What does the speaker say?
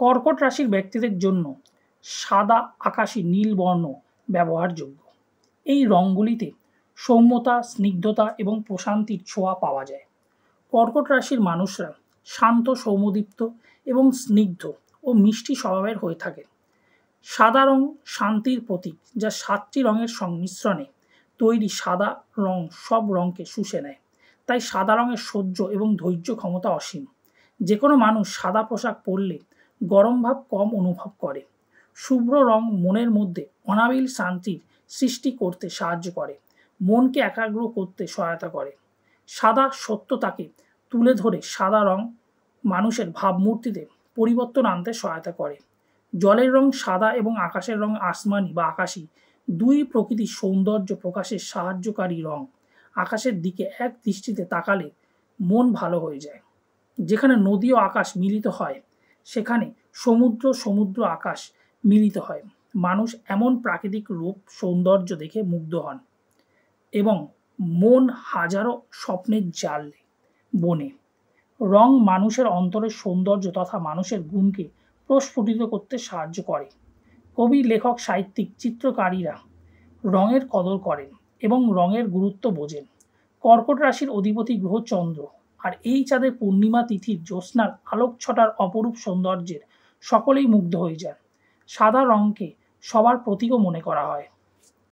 কর্কট রাশির ব্যক্তিদের জন্য সাদা, আকাশী, নীল বর্ণ ব্যবহারযোগ্য। এই রঙগুলিতে সৌম্যতা, স্নিগ্ধতা এবং প্রশান্তির ছোঁয়া পাওয়া যায়। কর্কট রাশির মানুষরা শান্ত, সৌম্যদীপ্ত এবং স্নিগ্ধ ও মিষ্টি স্বভাবের হয়ে থাকে। সাদা রং শান্তির প্রতীক, যা 7টি রঙের সংমিশ্রণে তৈরি সাদা রং সব রঙকে শুষে নেয়। তাই সাদা রঙের সহ্য এবং ধৈর্য ক্ষমতা অসীম। যে কোনো মানুষ সাদা পোশাক পরলে গরম ভাব কম অনুভব করে। শুভ্র রং মনের মধ্যে অনাবিল শান্তির সৃষ্টি করতে সাহায্য করে, মনকে একাগ্র করতে সহায়তা করে। সাদা সত্যতাকে তুলে ধরে সাদা রং মানুষের ভাবমূর্তিতে পরিবর্তন আনতে সহায়তা করে। জলের রং সাদা এবং আকাশের রং আসমানি বা আকাশী, দুই প্রকৃতির সৌন্দর্য প্রকাশের সাহায্যকারী রং। আকাশের দিকে এক দৃষ্টিতে তাকালে মন ভালো হয়ে যায়। যেখানে নদী ও আকাশ মিলিত হয় সেখানে সমুদ্র আকাশ মিলিত হয়। মানুষ এমন প্রাকৃতিক রূপ সৌন্দর্য দেখে মুগ্ধ হন এবং মন হাজারো স্বপ্নের জাল বনে। রং মানুষের অন্তরের সৌন্দর্য তথা মানুষের গুণকে প্রস্ফুটিত করতে সাহায্য করে। কবি, লেখক, সাহিত্যিক, চিত্রকারীরা রঙের কদর করেন এবং রঙের গুরুত্ব বোঝেন। কর্কট রাশির অধিপতি গ্রহ চন্দ্র, আর এই চাঁদের পূর্ণিমা তিথির জ্যোৎস্নার আলোকছটার অপরূপ সৌন্দর্যের সকলেই মুগ্ধ হয়ে যান। সাদা রঙকে সবার প্রতীকও মনে করা হয়।